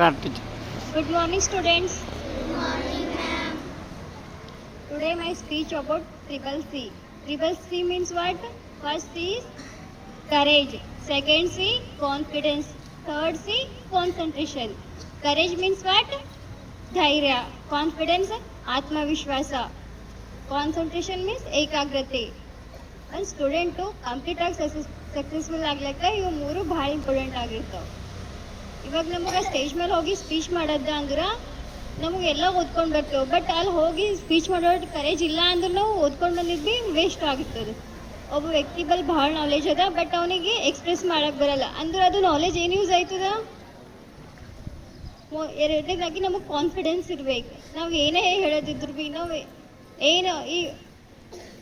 Start teacher. Good morning, students. Good morning, ma'am. Today my speech about triple C. Triple C means what? First C is courage. Second C, confidence. Third C, concentration. Courage means what? Dhairya. Confidence, Atmavishwasa. Concentration means ಏಕಾಗ್ರತೆ. ಒಂದು student complete ಆಗಿ successful ಆಗ್ಲಿಕ್ಕೆ ಇವು ಮೂರು ಭಾಳ important ಆಗಿರ್ತಾವೆ. ಇವಾಗ ನಮಗೆ stage ಮೇಲೆ ಹೋಗಿ ಸ್ಪೀಚ್ ಮಾಡೋದ ಅಂದ್ರೆ ನಮಗೆಲ್ಲ ಓದ್ಕೊಂಡು ಬರ್ತೇವೆ, ಬಟ್ ಅಲ್ಲಿ ಹೋಗಿ ಸ್ಪೀಚ್ ಮಾಡೋ ಕರೇಜ್ ಇಲ್ಲ ಅಂದ್ರೆ ನಾವು ಓದ್ಕೊಂಡು ಬಂದಿದ್ದು ವೇಸ್ಟ್ ಆಗುತ್ತದೆ. ಒಬ್ಬ ವ್ಯಕ್ತಿ ಬಲ್ಲಿ ಭಾಳ ನಾಲೆಜ್ ಅದ, ಬಟ್ ಅವನಿಗೆ ಎಕ್ಸ್ಪ್ರೆಸ್ ಮಾಡಕ್ಕೆ ಬರಲ್ಲ ಅಂದ್ರೆ ಅದು ನಾಲೆಜ್ ಏನು ಯೂಸ್ ಆಯ್ತದ? ಎರಡನೇದಾಗಿ ನಮಗೆ ಕಾನ್ಫಿಡೆನ್ಸ್ ಇರ್ಬೇಕು. ನಾವು ಏನೇ ಹೇಳೋದಿದ್ರು ಭೀ ನಾವು ಏನು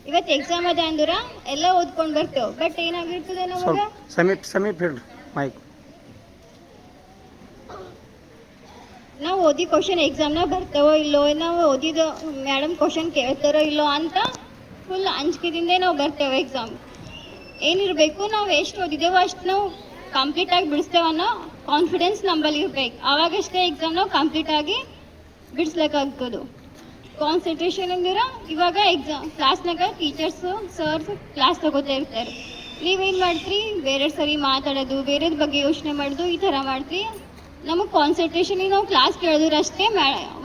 ಇವತ್ತು ಎಕ್ಸಾಮ್ ಅದ ಅಂದ್ರೆ ಎಲ್ಲ ಓದ್ಕೊಂಡು ಬರ್ತೇವೆ, ಬಟ್ ಏನಾಗಿರ್ತದೆ ನಮಗೆ ಸಮೀಪ್ ಹೇಳ್ರಿ ಮೈಕ್. ನಾವು ಓದಿ ಕ್ವಶನ್ ಎಕ್ಸಾಮ್ನಾಗ ಬರ್ತೇವೋ ಇಲ್ಲೋ, ನಾವು ಓದಿದ ಮೇಡಮ್ ಕ್ವಶನ್ ಕೇಳ್ತಾರೋ ಇಲ್ಲೋ ಅಂತ ಫುಲ್ ಅಂಜಿಕೆದಿಂದೇ ನಾವು ಬರ್ತೇವೆ ಎಕ್ಸಾಮ್. ಏನಿರಬೇಕು, ನಾವು ಎಷ್ಟು ಓದಿದ್ದೇವೋ ಅಷ್ಟು ನಾವು ಕಂಪ್ಲೀಟಾಗಿ ಬಿಡಿಸ್ತೇವನ್ನೋ ಕಾನ್ಫಿಡೆನ್ಸ್ ನಂಬಲ್ಲಿ ಇರ್ಬೇಕು. ಆವಾಗಷ್ಟೇ ಎಕ್ಸಾಮ್ ನಾವು ಕಂಪ್ಲೀಟಾಗಿ ಬಿಡಿಸ್ಲಿಕ್ಕಾಗ್ತದೆ. ಕಾನ್ಸಂಟ್ರೇಷನ್ ಅಂದ್ರೆ ಇವಾಗ ಎಕ್ಸಾಮ್ ಕ್ಲಾಸ್ನಾಗ ಟೀಚರ್ಸು ಸರ್ಸ್ ಕ್ಲಾಸ್ ತಗೋತಾ ಇರ್ತಾರೆ, ನೀವೇನು ಮಾಡ್ತೀರಿ? ಬೇರೆ ಸರಿ ಮಾತಾಡೋದು, ಬೇರೆದ ಬಗ್ಗೆ ಯೋಚನೆ ಮಾಡೋದು, ಈ ಥರ ಮಾಡ್ತೀರಿ. ನಮಗೆ ಕಾನ್ಸಂಟ್ರೇಷನಿಗೆ ನಾವು ಕ್ಲಾಸ್ ಕೇಳಿದ್ರೆ ಅಷ್ಟೇ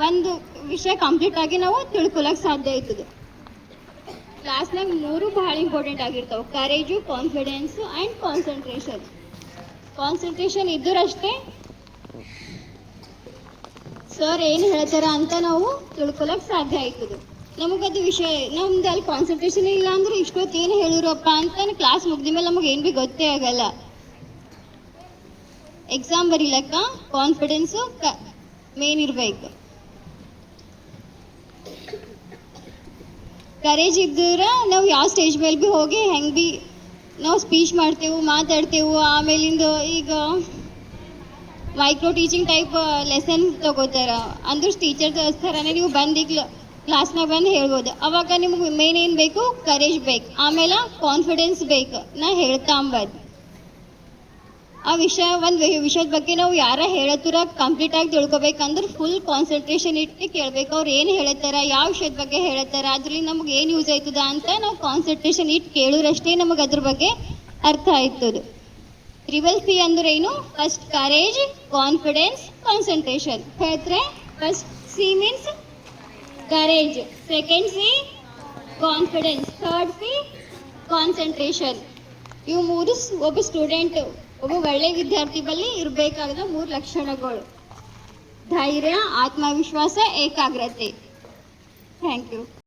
ಒಂದು ವಿಷಯ ಕಂಪ್ಲೀಟ್ ಆಗಿ ನಾವು ತಿಳ್ಕೊಳಕ್ಕೆ ಸಾಧ್ಯ ಆಯ್ತದೆ. ಕ್ಲಾಸ್ನಾಗ ಮೂರು ಭಾಳ ಇಂಪಾರ್ಟೆಂಟ್ ಆಗಿರ್ತಾವೆ: courage, confidence and concentration. Concentration ಇದ್ದರಷ್ಟೇ ಸರ್ ಏನು ಹೇಳ್ತಾರ ಅಂತ ನಾವು ತಿಳ್ಕೊಳಕ್ಕೆ ಸಾಧ್ಯ ಆಯ್ತದೆ. ನಮಗದು ವಿಷಯ ನಮ್ದು ಅಲ್ಲಿ ಕಾನ್ಸಂಟ್ರೇಷನ್ ಇಲ್ಲ ಅಂದ್ರೆ ಇಷ್ಟೊತ್ತು ಏನು ಹೇಳಿರಪ್ಪ ಅಂತ ಕ್ಲಾಸ್ ಮುಗ್ದ ಮೇಲೆ ನಮಗೆ ಏನು ಭೀ ಗೊತ್ತೇ ಆಗಲ್ಲ. ಎಕ್ಸಾಮ್ ಬರೀಲಕ್ಕ ಕಾನ್ಫಿಡೆನ್ಸು ಮೇನ್ ಇರ್ಬೇಕು. ಕರೇಜ್ ಇದ್ದರೆ ನಾವು ಯಾವ ಸ್ಟೇಜ್ ಮೇಲೆ ಭೀ ಹೋಗಿ ಹೆಂಗೆ ಭೀ ನಾವು ಸ್ಪೀಚ್ ಮಾಡ್ತೇವೆ, ಮಾತಾಡ್ತೇವೆ. ಆಮೇಲಿಂದ ಈಗ ಮೈಕ್ರೋ ಟೀಚಿಂಗ್ ಟೈಪ್ ಲೆಸನ್ ತಗೋತಾರ ಅಂದ್ರೆ ಟೀಚರ್ಸ್ ಥರನೇ ನೀವು ಬಂದು ಈಗ ಕ್ಲಾಸ್ನಾಗ ಬಂದು ಹೇಳ್ಬೋದು. ಅವಾಗ ನಿಮ್ಗೆ ಮೇನ್ ಏನು ಬೇಕು? ಕರೇಜ್ ಬೇಕು, ಆಮೇಲೆ ಕಾನ್ಫಿಡೆನ್ಸ್ ಬೇಕು. ನಾ ಹೇಳ್ತಾ ಅಂಬದು ಆ ವಿಷಯ ಒಂದು ವಿಷಯದ ಬಗ್ಗೆ ನಾವು ಯಾರ ಹೇಳತ್ತರ ಕಂಪ್ಲೀಟಾಗಿ ತಿಳ್ಕೊಬೇಕಂದ್ರೆ ಫುಲ್ ಕಾನ್ಸಂಟ್ರೇಷನ್ ಇಟ್ಟು ಕೇಳಬೇಕು. ಅವ್ರು ಏನು ಹೇಳತ್ತಾರ, ಯಾವ ವಿಷಯದ ಬಗ್ಗೆ ಹೇಳತ್ತಾರ, ಅದ್ರಲ್ಲಿ ನಮ್ಗೆ ಏನು ಯೂಸ್ ಆಯ್ತದ ಅಂತ ನಾವು ಕಾನ್ಸಂಟ್ರೇಷನ್ ಇಟ್ಟು ಕೇಳಿದ್ರಷ್ಟೇ ನಮಗೆ ಅದ್ರ ಬಗ್ಗೆ ಅರ್ಥ ಆಯ್ತದೆ. ಟ್ರಿಬಲ್ ಸಿ ಅಂದ್ರೆ ಏನು? First courage, confidence, concentration. ಹೇಳ್ತಾರೆ, first C means courage, second C confidence, third C concentration. ಇವು ಮೂರು ಒಬ್ಬ ಸ್ಟೂಡೆಂಟ್, ಒಬ್ಬ ಒಳ್ಳೆ ವಿದ್ಯಾರ್ಥಿ ಬಳಿ ಇರಬೇಕಾದ ಮೂರು ಲಕ್ಷಣಗಳು: ಧೈರ್ಯ, ಆತ್ಮವಿಶ್ವಾಸ, ಏಕಾಗ್ರತೆ. Thank you.